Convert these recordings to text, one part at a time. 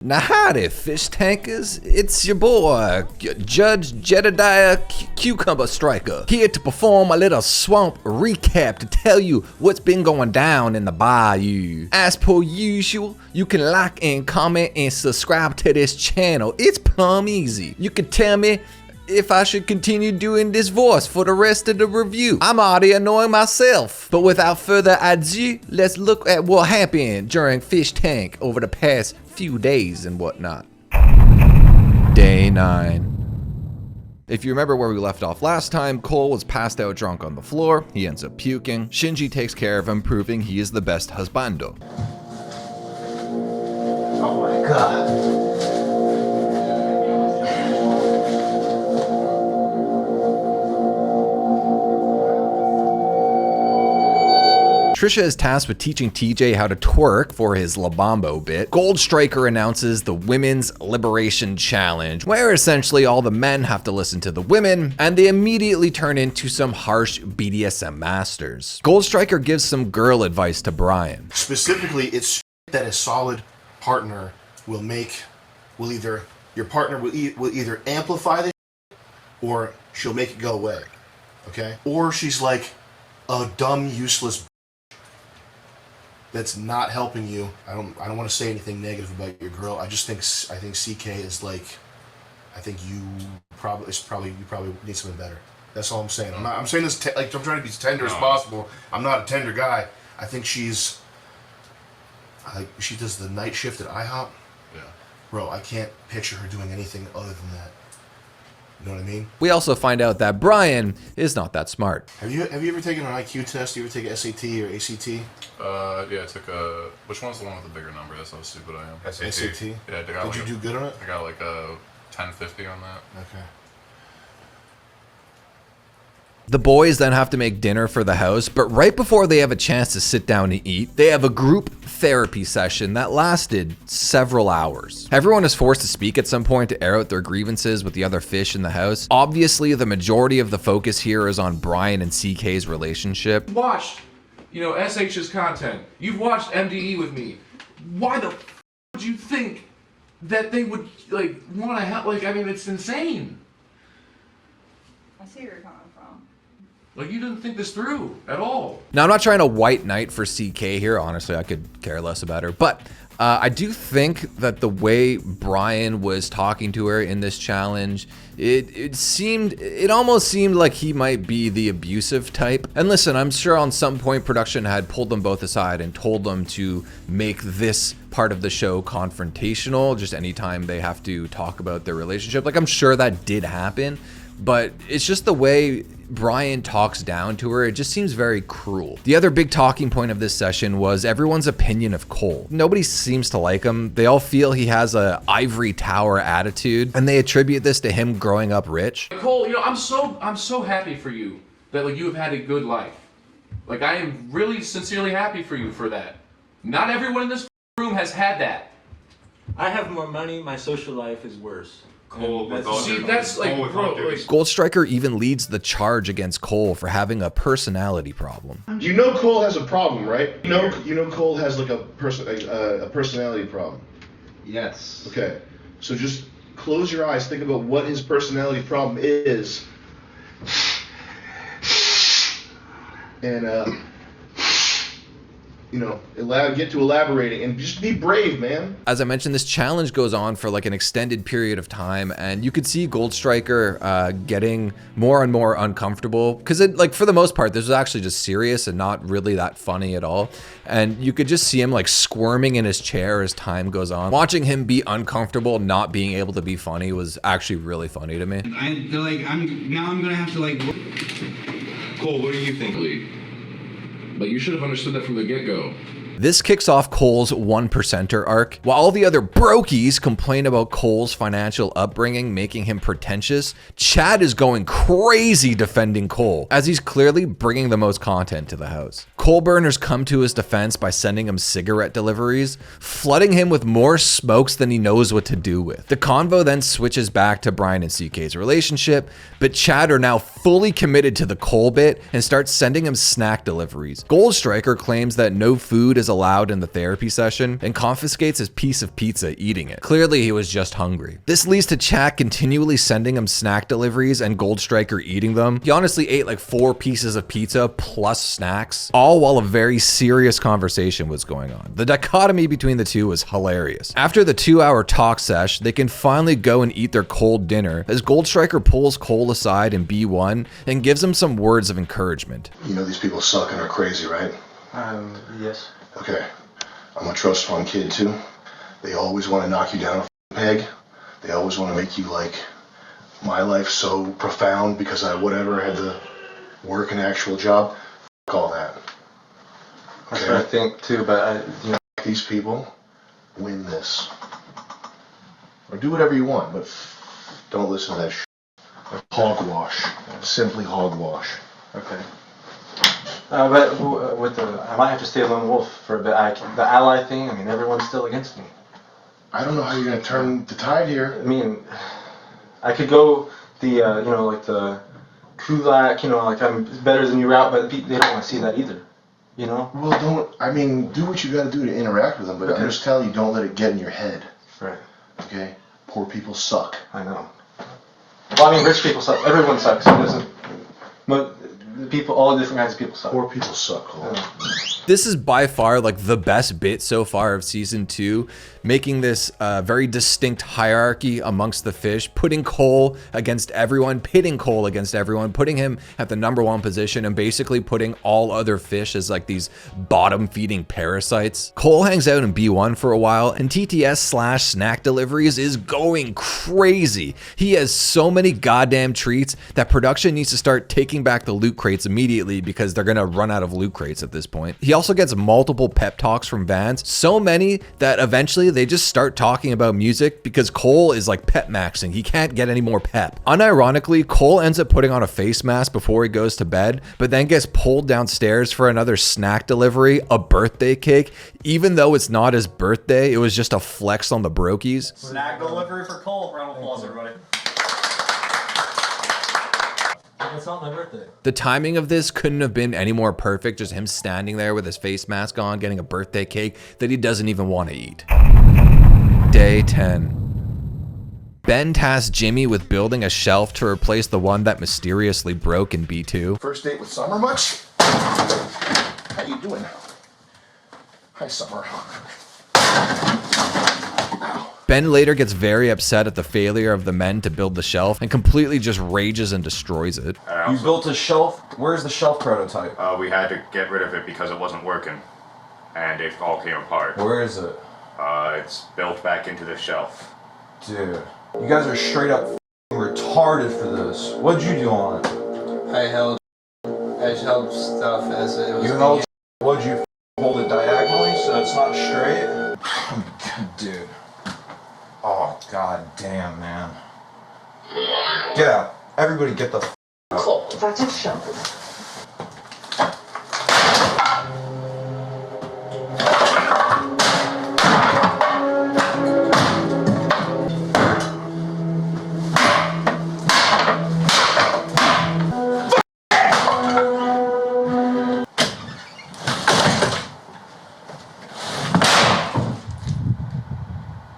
Now howdy, fish tankers, it's your boy, Judge Jedediah Cucumber Striker, here to perform a little swamp recap to tell you what's been going down in the bayou. As per usual, you can like and comment and subscribe to this channel. It's plumb easy. You can tell me if I should continue doing this voice for the rest of the review. I'm already annoying myself. But without further ado, let's look at what happened during Fish Tank over the past few days and whatnot. Day 9. If you remember where we left off last time, Cole was passed out drunk on the floor. He ends up puking. Shinji takes care of him, proving he is the best husbando. Oh my god. Trisha is tasked with teaching TJ how to twerk for his La Bombo bit. Gold Striker announces the Women's Liberation Challenge, where essentially all the men have to listen to the women, and they immediately turn into some harsh BDSM masters. Gold Striker gives some girl advice to Brian. Specifically, it's that a solid partner will either, your partner will either amplify the or she'll make it go away, okay? Or she's like a dumb, useless that's not helping you. I don't want to say anything negative about your girl. I think CK is like, you probably need something better. That's all I'm saying. I'm saying this like I'm trying to be as tender as possible. I'm not a tender guy. I think she does the night shift at IHOP. Yeah. Bro, I can't picture her doing anything other than that. You know what I mean? We also find out that Brian is not that smart. Have you ever taken an IQ test? You ever take SAT or ACT? Yeah, I took which one's the one with the bigger number? That's how stupid I am. SAT? Yeah, Did you do good on it? I got like a 1050 on that. Okay. The boys then have to make dinner for the house, but right before they have a chance to sit down to eat, they have a group therapy session that lasted several hours. Everyone is forced to speak at some point to air out their grievances with the other fish in the house. Obviously, the majority of the focus here is on Brian and CK's relationship. Watched, SH's content. You've watched MDE with me. Why the f would you think that they would, want to help? It's insane. I see where you're coming from. You didn't think this through at all. Now, I'm not trying to white knight for CK here. Honestly, I could care less about her. But I do think that the way Brian was talking to her in this challenge, it almost seemed like he might be the abusive type. And listen, I'm sure on some point production had pulled them both aside and told them to make this part of the show confrontational, just anytime they have to talk about their relationship. I'm sure that did happen. But it's just the way Brian talks down to her. It just seems very cruel. The other big talking point of this session was everyone's opinion of Cole. Nobody seems to like him. They all feel he has a ivory tower attitude, and they attribute this to him growing up rich. Cole, I'm so happy for you that you have had a good life. I am really sincerely happy for you for that. Not everyone in this room has had that. I have more money, my social life is worse. Cole, Gold Striker even leads the charge against Cole for having a personality problem. You know Cole has a problem, right? You know Cole has a personality problem. Yes. Okay, so just close your eyes. Think about what his personality problem is, and get to elaborating and just be brave, man. As I mentioned, this challenge goes on for an extended period of time, and you could see Gold Striker getting more and more uncomfortable because for the most part, this was actually just serious and not really that funny at all. And you could just see him squirming in his chair as time goes on. Watching him be uncomfortable, not being able to be funny was actually really funny to me. I feel I'm gonna have to Cole, what do you think? But you should have understood that from the get-go. This kicks off Cole's 1%er arc. While all the other brokies complain about Cole's financial upbringing making him pretentious, Chad is going crazy defending Cole, as he's clearly bringing the most content to the house. Cole burners come to his defense by sending him cigarette deliveries, flooding him with more smokes than he knows what to do with. The convo then switches back to Brian and CK's relationship, but Chad are now fully committed to the Cole bit and starts sending him snack deliveries. Gold Striker claims that no food is allowed in the therapy session and confiscates his piece of pizza, eating it. Clearly, he was just hungry. This leads to Chad continually sending him snack deliveries and Gold Striker eating them. He honestly ate like 4 pieces of pizza plus snacks, all while a very serious conversation was going on. The dichotomy between the two was hilarious. After the 2-hour talk sesh, they can finally go and eat their cold dinner as Gold Striker pulls Cole aside in B1 and gives him some words of encouragement. You know these people suck and are crazy, right? Yes. Okay. I'm a trust fund kid too. They always want to knock you down a peg. They always want to make you like, my life's so profound because I whatever had to work an actual job. F all that. That's what I think too, but These people win this. Or do whatever you want, but don't listen to that shit. Hogwash. Simply hogwash. Okay. But with I might have to stay a lone wolf for a bit. The ally thing, I mean, everyone's still against me. I don't know how you're gonna turn the tide here. I mean, I could go the, like the Kulak, like I'm better than you route, but they don't want to see that either, Well, do what you gotta do to interact with them, but I'm just telling you, don't let it get in your head. Right. Okay? Poor people suck. I know. Well, I mean, rich people suck. Everyone sucks. It doesn't. But people, all different kinds of people suck. Poor people suck, Cole. This is by far like the best bit so far of season 2, making this very distinct hierarchy amongst the fish, putting Cole against everyone, pitting Cole against everyone, putting him at the #1 position, and basically putting all other fish as like these bottom feeding parasites. Cole hangs out in B1 for a while, and TTS/snack deliveries is going crazy. He has so many goddamn treats that production needs to start taking back the loot crates immediately because they're gonna run out of loot crates at this point. He also gets multiple pep talks from Vans, so many that eventually they just start talking about music because Cole is like pep maxing. He can't get any more pep. Unironically, Cole ends up putting on a face mask before he goes to bed, but then gets pulled downstairs for another snack delivery, a birthday cake. Even though it's not his birthday, it was just a flex on the brokies. Snack delivery for Cole. Round of applause, everybody. It's not my birthday. The timing of this couldn't have been any more perfect, just him standing there with his face mask on, getting a birthday cake that he doesn't even want to eat. Day 10. Ben tasked Jimmy with building a shelf to replace the one that mysteriously broke in B2. First date with Summer much? How you doing? Hi, Summer. Ben later gets very upset at the failure of the men to build the shelf and completely just rages and destroys it. You built a shelf? Where's the shelf prototype? We had to get rid of it because it wasn't working. And it all came apart. Where is it? It's built back into the shelf. Dude, you guys are straight up retarded for this. What'd you do on it? I held stuff as it was. You held? What'd you hold it diagonally so it's not straight? Dude. Oh, god damn, man. Get out. Everybody get the out. Cool, that's a shelf.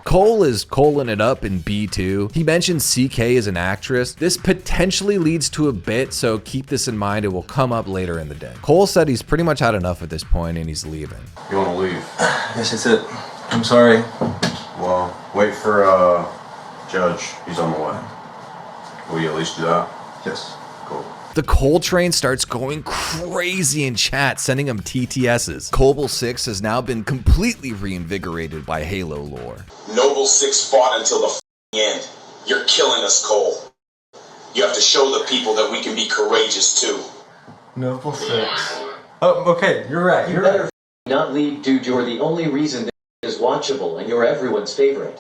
Cole is calling it up in B2. He mentions CK as an actress. This potentially leads to a bit, so keep this in mind. It will come up later in the day. Cole said he's pretty much had enough at this point and he's leaving. You want to leave? I guess that's it. I'm sorry. Well, wait for, Judge. He's on the way. Will you at least do that? Yes. Cool. The Cole train starts going crazy in chat, sending him TTSs. Cobble 6 has now been completely reinvigorated by Halo lore. Noble 6 fought until the end. You're killing us, Cole. You have to show the people that we can be courageous too. Noble 6. Oh, okay, you're right. You better not leave, dude. You're the only reason this is watchable, and you're everyone's favorite.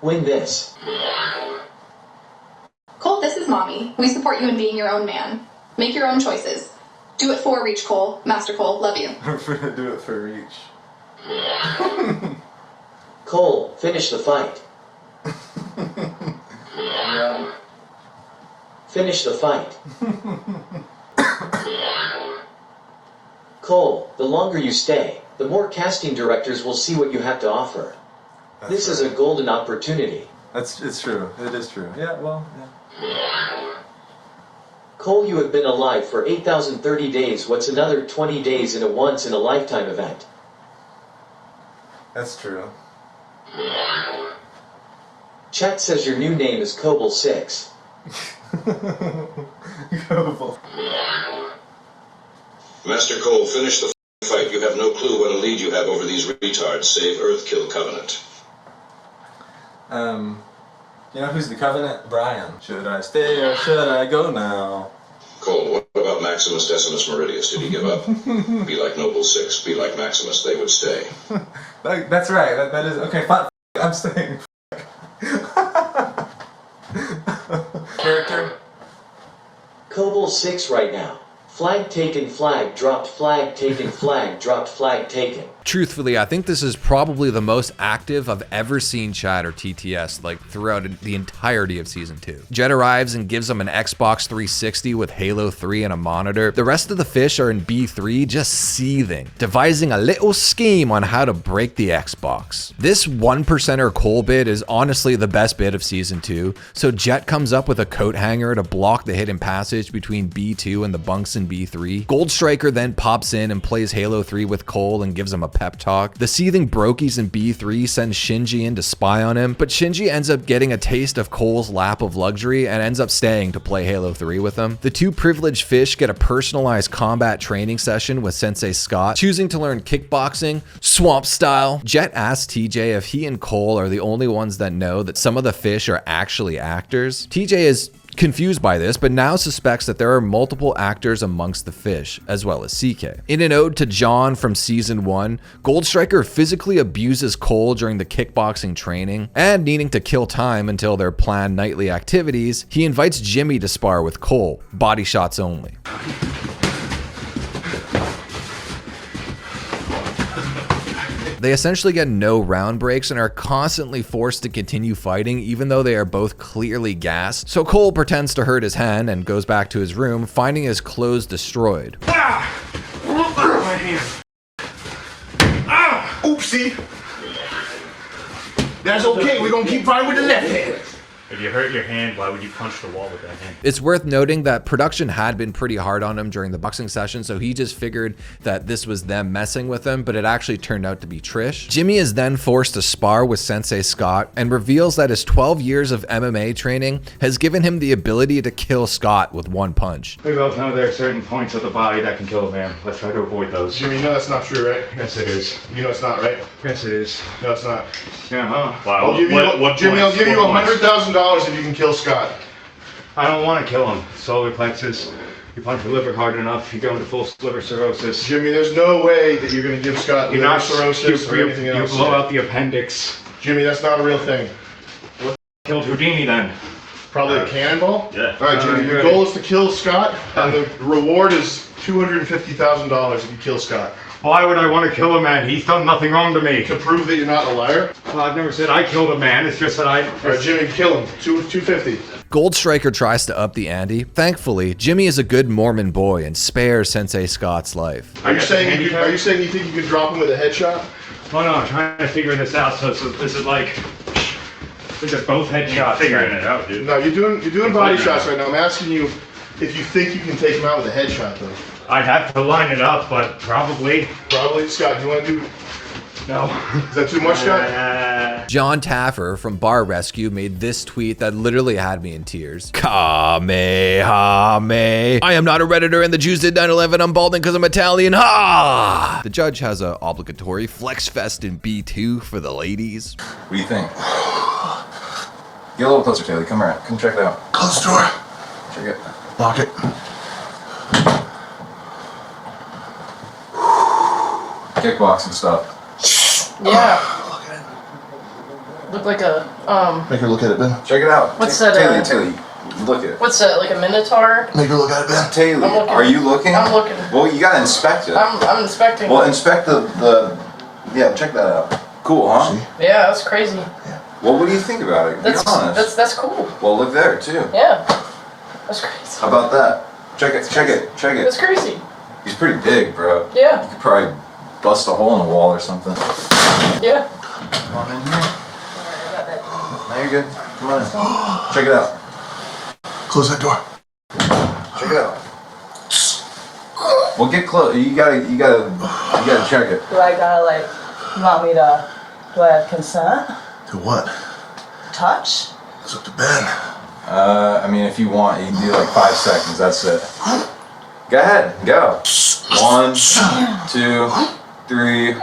Win this. Cole, this is Mommy. We support you in being your own man. Make your own choices. Do it for Reach, Cole. Master Cole, love you. I'm gonna do it for Reach. Cole, finish the fight. Yeah. Finish the fight. Cole, the longer you stay, the more casting directors will see what you have to offer. This is a golden opportunity. It's true. It is true. Yeah, well, yeah. Cole, you have been alive for 8,030 days. What's another 20 days in a once-in-a-lifetime event? That's true. Chat says your new name is Cobble6. Cobble. Master Cole, finish the fight. You have no clue what a lead you have over these retards, save Earthkill Covenant. You know who's the Covenant? Brian. Should I stay or should I go now? Cole, what about Maximus Decimus Meridius? Did he give up? Be like Noble 6. Be like Maximus. They would stay. That's right. That is okay. Fine. I'm staying. Character? Cobble6 right now. Flag taken, flag dropped, flag taken, flag dropped, flag taken. Truthfully, I think this is probably the most active I've ever seen Chad or TTS like throughout the entirety of Season 2. Jet arrives and gives him an Xbox 360 with Halo 3 and a monitor. The rest of the fish are in B3 just seething, devising a little scheme on how to break the Xbox. This 1%er Cole bit is honestly the best bit of Season 2, so Jet comes up with a coat hanger to block the hidden passage between B2 and the bunks in B3. Gold Striker then pops in and plays Halo 3 with Cole and gives him a pep talk. The seething brokies in B3 send Shinji in to spy on him, but Shinji ends up getting a taste of Cole's lap of luxury and ends up staying to play Halo 3 with him. The two privileged fish get a personalized combat training session with Sensei Scott, choosing to learn kickboxing, swamp style. Jet asks TJ if he and Cole are the only ones that know that some of the fish are actually actors. TJ is confused by this, but now suspects that there are multiple actors amongst the fish, as well as CK. In an ode to John from Season 1, Gold Striker physically abuses Cole during the kickboxing training, and needing to kill time until their planned nightly activities, he invites Jimmy to spar with Cole, body shots only. They essentially get no round breaks and are constantly forced to continue fighting even though they are both clearly gassed. So Cole pretends to hurt his hand and goes back to his room, finding his clothes destroyed. My hand. Oopsie. That's okay, we're gonna keep fighting with the left hand. If you hurt your hand, why would you punch the wall with that hand? It's worth noting that production had been pretty hard on him during the boxing session, so he just figured that this was them messing with him, but it actually turned out to be Trish. Jimmy is then forced to spar with Sensei Scott and reveals that his 12 years of MMA training has given him the ability to kill Scott with one punch. We both know there are certain points of the body that can kill a man. Let's try to avoid those. Jimmy, you know that's not true, right? Yes, it is. You know it's not, right? Yes, it is. No, it's not. Yeah, huh? Wow. Jimmy, I'll give you $100,000 if you can kill Scott. I don't want to kill him. Solar plexus. You punch your liver hard enough, you go into full liver cirrhosis. Jimmy, there's no way that you're going to give Scott liver cirrhosis or anything else. You blow out the appendix. Jimmy, that's not a real thing. What killed Houdini then? Probably a cannonball? Yeah. Alright, Jimmy, your goal is to kill Scott, and the reward is $250,000 if you kill Scott. Why would I want to kill a man? He's done nothing wrong to me. To prove that you're not a liar? Well, I've never said I killed a man. It's just that I... Alright, Jimmy, kill him. $250. Gold Striker tries to up the ante. Thankfully, Jimmy is a good Mormon boy and spares Sensei Scott's life. Are you saying you think you could drop him with a headshot? Oh no, I'm trying to figure this out. So this is like... These are both headshots. Figuring it out, dude. No, you're doing body shots right now. I'm asking you if you think you can take him out with a headshot, though. I'd have to line it up, but probably. Probably? Scott, do you want to do... No. Is that too much, Scott? John Taffer from Bar Rescue made this tweet that literally had me in tears. Kamehameha. I am not a Redditor and the Jews did 9/11. I'm balding because I'm Italian. Ha! The judge has a obligatory flex fest in B2 for the ladies. What do you think? Get a little closer, Taylor. Come around. Come check it out. Close the door. Check it. Lock it. Kickboxing stuff. Yeah. Look like a Make her look at it, Ben. Check it out. What's that? Taylor, look at it. What's that? Like a minotaur? Make her look at it, Ben. Taylor, are you looking? I'm looking. Well, you gotta inspect it. I'm inspecting. Well, inspect the. Yeah, check that out. Cool, huh? Yeah, that's crazy. Well, what do you think about it? Be honest. That's cool. Well, look there too. Yeah. That's crazy. How about that? Check it. That's crazy. He's pretty big, bro. Yeah. You could probably bust a hole in the wall or something. Yeah. Come on in here. Now you're good. Come on in. Check it out. Close that door. Check it out. Well, get close. You gotta check it. Do I gotta like? You want me to? Do I have consent? To what? Touch? It's up to Ben. I mean, if you want, you can do like 5 seconds. That's it. Go ahead. Go. 1, 2, 3, 4.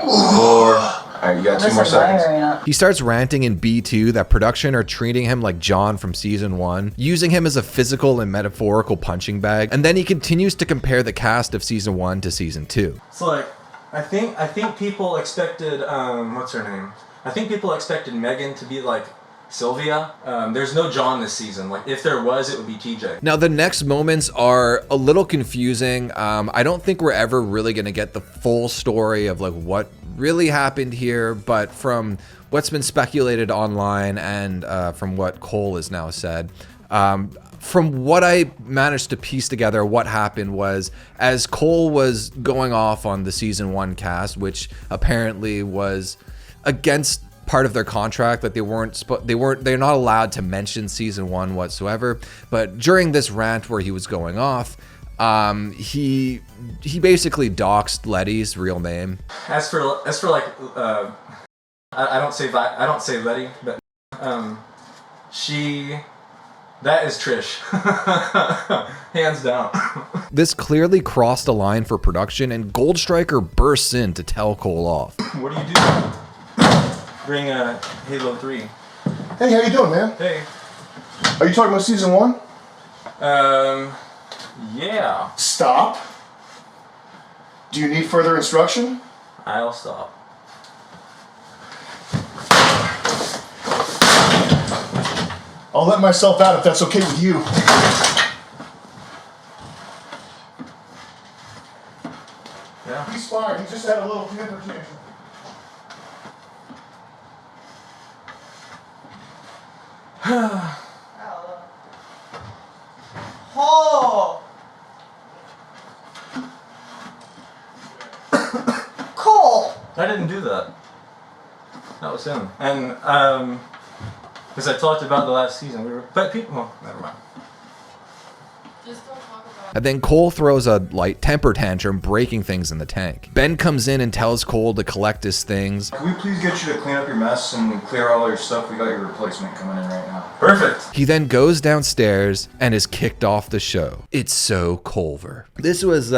Alright, you got 2 more seconds. He starts ranting in B2 that production are treating him like John from season 1, using him as a physical and metaphorical punching bag, and then he continues to compare the cast of season 1 to season 2. So like, I think people expected what's her name? I think people expected Megan to be like Sylvia. There's no John this season. Like if there was, it would be TJ. Now the next moments are a little confusing. I don't think we're ever really gonna get the full story of like what really happened here, but from what's been speculated online and from what Cole has now said, from what I managed to piece together, what happened was as Cole was going off on the season 1 cast, which apparently was against part of their contract, that they're not allowed to mention season 1 whatsoever. But during this rant where he was going off, he basically doxed Letty's real name. As for like I don't say Letty, but that is Trish. Hands down. This clearly crossed a line for production, and Gold Striker bursts in to tell Cole off. What do you do? Bring Halo 3. Hey, how you doing, man? Hey. Are you talking about season 1? Yeah. Stop. Do you need further instruction? I'll stop. I'll let myself out if that's okay with you. Yeah. He's fine. He just had a little temper tantrum. Oh. Cole. I didn't do that. That was him. And because I talked about the last season, but people. Well, never mind. And then Cole throws a light temper tantrum, breaking things in the tank. Ben comes in and tells Cole to collect his things. Can we please get you to clean up your mess and clear all your stuff? We got your replacement coming in right now. Perfect. He then goes downstairs and is kicked off the show. It's so Culver. This was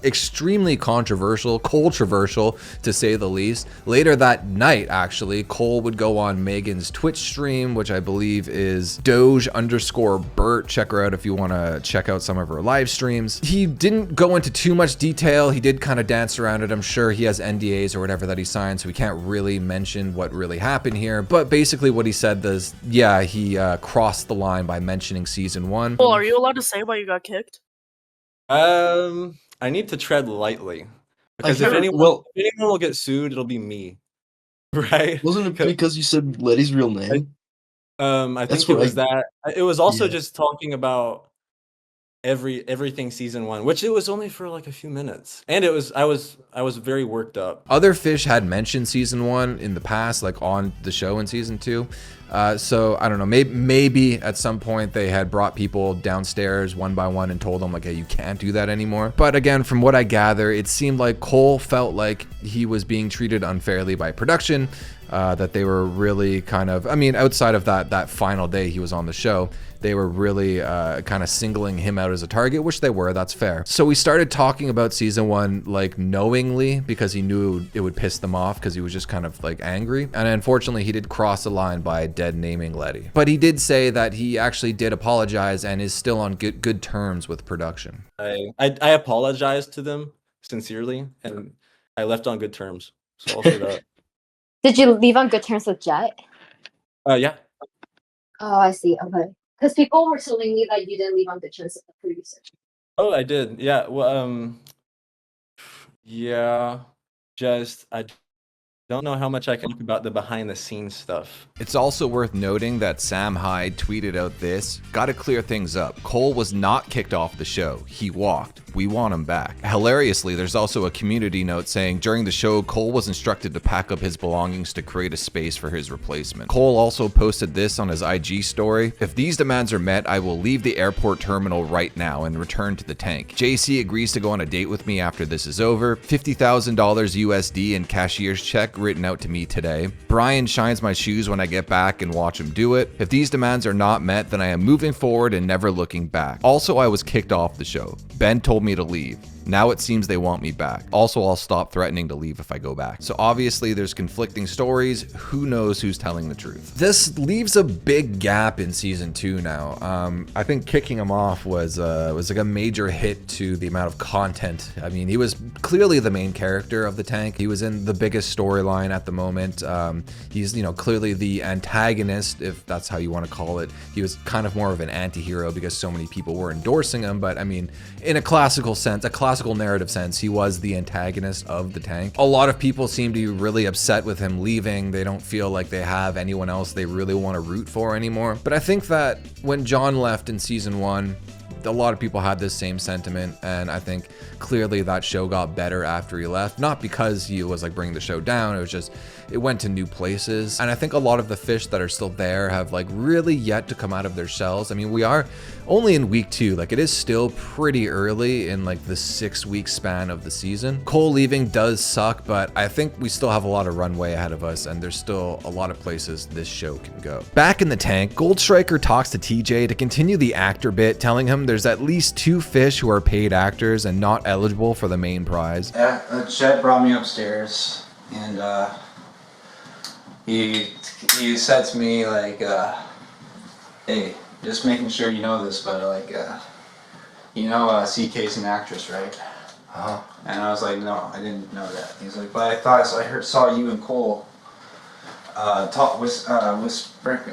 extremely controversial to say the least. Later that night, actually, Cole would go on Megan's Twitch stream, which I believe is Doge_Bert. Check her out if you want to check out some of her live streams. He didn't go into too much detail. He did kind of dance around it. I'm sure he has NDAs or whatever that he signed, so we can't really mention what really happened here. But basically what he said was, yeah, he crossed the line by mentioning season 1. Well, are you allowed to say why you got kicked? I need to tread lightly. Because if anyone will get sued, it'll be me. Right? Wasn't it because you said Letty's real name? I think it was that. It was also just talking about everything season 1, which it was only for like a few minutes, and I was very worked up. Other fish had mentioned season 1 in the past, like on the show in season 2. So I don't know, maybe at some point they had brought people downstairs one by one and told them like, hey, you can't do that anymore. But again, from what I gather, it seemed like Cole felt like he was being treated unfairly by production, that they were really kind of, I mean, outside of that final day he was on the show, they were really kind of singling him out as a target, which they were, that's fair. So we started talking about season 1 like knowingly because he knew it would piss them off because he was just kind of like angry. And unfortunately he did cross the line by dead naming Letty. But he did say that he actually did apologize and is still on good terms with production. I apologized to them sincerely and I left on good terms. So I'll say that. Did you leave on good terms with Jet? Yeah. Oh, I see. Okay. Because people were telling me that you didn't leave on good terms with the producer. Oh, I did. Yeah. Well, yeah. Just Don't know how much I can talk about the behind the scenes stuff. It's also worth noting that Sam Hyde tweeted out this. Gotta clear things up. Cole was not kicked off the show. He walked. We want him back. Hilariously, there's also a community note saying during the show, Cole was instructed to pack up his belongings to create a space for his replacement. Cole also posted this on his IG story. If these demands are met, I will leave the airport terminal right now and return to the tank. JC agrees to go on a date with me after this is over. $50,000 USD in cashier's check written out to me today. Brian shines my shoes when I get back and watch him do it. If these demands are not met, then I am moving forward and never looking back. Also, I was kicked off the show. Ben told me to leave. Now it seems they want me back. Also, I'll stop threatening to leave if I go back. So obviously there's conflicting stories. Who knows who's telling the truth? This leaves a big gap in season 2 now. I think kicking him off was like a major hit to the amount of content. I mean, he was clearly the main character of the tank. He was in the biggest storyline at the moment. He's, you know, clearly the antagonist, if that's how you want to call it. He was kind of more of an anti-hero because so many people were endorsing him. But I mean, in a classical sense, a classical narrative sense, he was the antagonist of the tank. A lot of people seem to be really upset with him leaving. They don't feel like they have anyone else they really want to root for anymore. But I think that when John left in season 1, a lot of people had this same sentiment, and I think clearly that show got better after he left. Not because he was like bringing the show down, it was just it went to new places. And I think a lot of the fish that are still there have like really yet to come out of their shells. I mean, we are only in week 2, like it is still pretty early in like the 6-week span of the season. Cole leaving does suck, but I think we still have a lot of runway ahead of us, and there's still a lot of places this show can go. Back in the tank, Gold Striker talks to TJ to continue the actor bit, telling him there's at least 2 fish who are paid actors and not eligible for the main prize. Yeah, Jet brought me upstairs, and he said to me like, hey, just making sure you know this, but like, you know, CK's an actress, right? And I was like, no, I didn't know that. He's like, but I thought saw you and Cole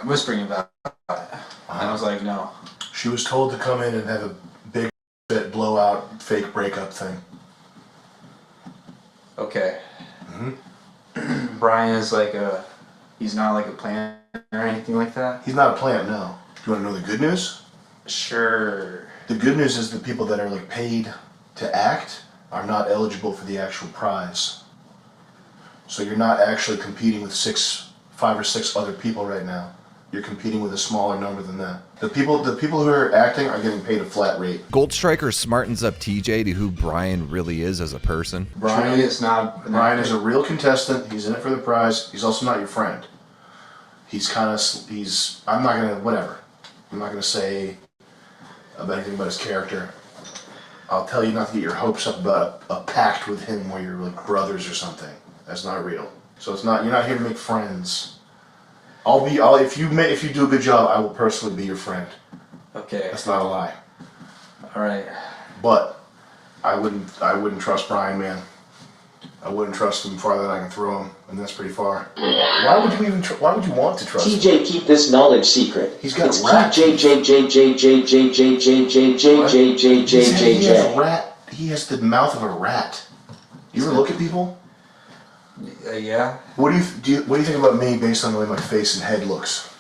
whispering about it. And I was like, no. She was told to come in and have a big blowout fake breakup thing. Okay. Brian is like he's not like a plant or anything like that? He's not a plant, no. Do you want to know the good news? Sure. The good news is the people that are like paid to act are not eligible for the actual prize. So you're not actually competing with 5 or 6 other people right now. You're competing with a smaller number than that. The people who are acting are getting paid a flat rate. Gold Striker smartens up TJ to who Brian really is as a person. Brian is a real contestant. He's in it for the prize. He's also not your friend. I'm not gonna say about anything about his character. I'll tell you not to get your hopes up about a pact with him where you're like brothers or something. That's not real. So you're not here to make friends. If you do a good job, I will personally be your friend. Okay. That's not a lie. All right. But I wouldn't trust Brian, man. I wouldn't trust him farther than I can throw him, and that's pretty far. Why would you want to trust him? TJ, keep this knowledge secret. He's got it's a rat. He has a rat. He has the mouth of a rat. You ever look at people? Yeah. What do you think about me based on the way my face and head looks?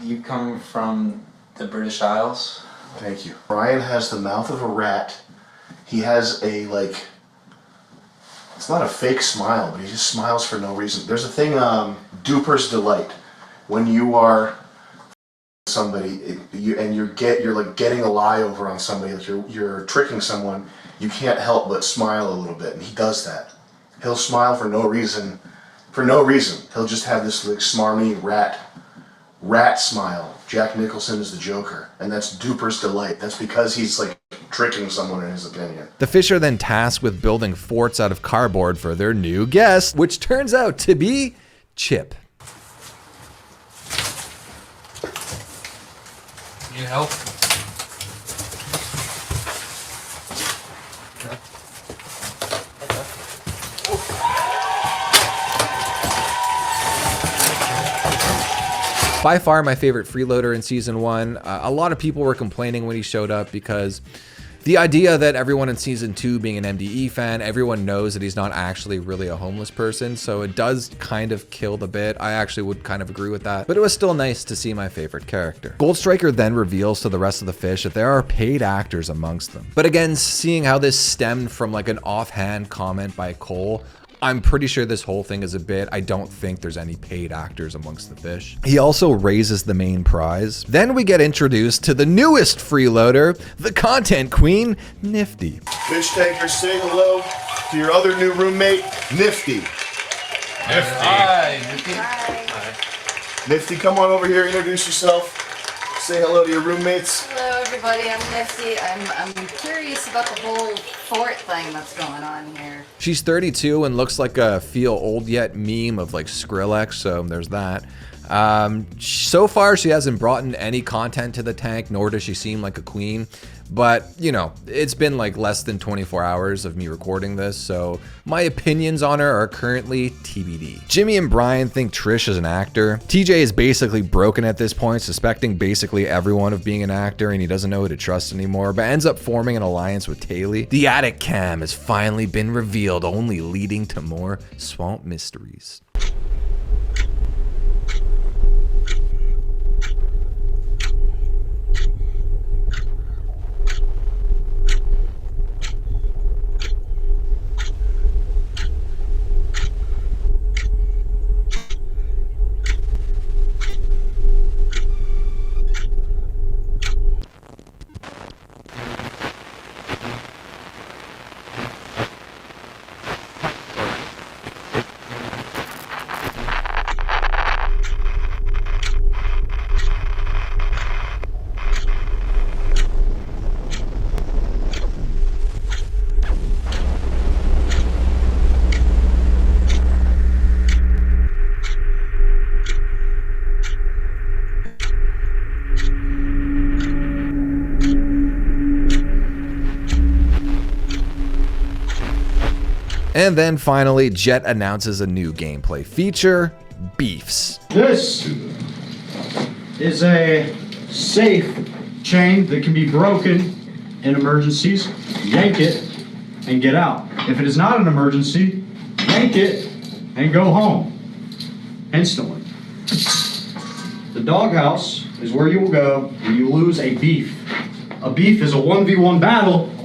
You come from the British Isles? Thank you. Brian has the mouth of a rat. He has it's not a fake smile, but he just smiles for no reason. There's a thing, duper's delight. When you are somebody you're like getting a lie over on somebody, like you're tricking someone, you can't help but smile a little bit, and he does that. He'll smile for no reason. He'll just have this like smarmy rat smile. Jack Nicholson is the Joker, and that's duper's delight. That's because he's like tricking someone in his opinion. The fish are then tasked with building forts out of cardboard for their new guest, which turns out to be Chip. Need help? By far my favorite freeloader in season 1. A lot of people were complaining when he showed up because The idea that everyone in season 2 being an MDE fan, everyone knows that he's not actually really a homeless person, so it does kind of kill the bit. I actually would kind of agree with that, but it was still nice to see my favorite character. Gold Striker then reveals to the rest of the fish that there are paid actors amongst them. But again, seeing how this stemmed from like an offhand comment by Cole, I'm pretty sure this whole thing is a bit. I don't think there's any paid actors amongst the fish. He also raises the main prize. Then we get introduced to the newest freeloader, the content queen, Nifty. Fish Tanker, say hello to your other new roommate, Nifty. Hi, Nifty. Hi. Nifty, come on over here, introduce yourself. Say hello to your roommates. Hello everybody, I'm Nifty. I'm curious about the whole fort thing that's going on here. She's 32 and looks like a feel old yet meme of like Skrillex, so there's that. So far she hasn't brought in any content to the tank, nor does she seem like a queen. But, you know, it's been like less than 24 hours of me recording this, so my opinions on her are currently TBD. Jimmy and Brian think Trish is an actor. TJ is basically broken at this point, suspecting basically everyone of being an actor, and he doesn't know who to trust anymore, but ends up forming an alliance with Taylor. The attic cam has finally been revealed, only leading to more swamp mysteries. And then finally, Jet announces a new gameplay feature, Beefs. This is a safe chain that can be broken in emergencies. Yank it and get out. If it is not an emergency, yank it and go home instantly. The doghouse is where you will go when you lose a beef. A beef is a 1v1 battle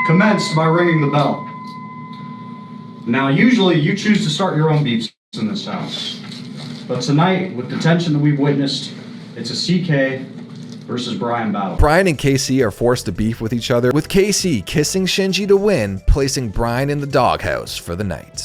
commenced by ringing the bell. Now, usually you choose to start your own beefs in this house. But tonight, with the tension that we've witnessed, it's a CK versus Brian battle. Brian and KC are forced to beef with each other, with KC kissing Shinji to win, placing Brian in the doghouse for the night.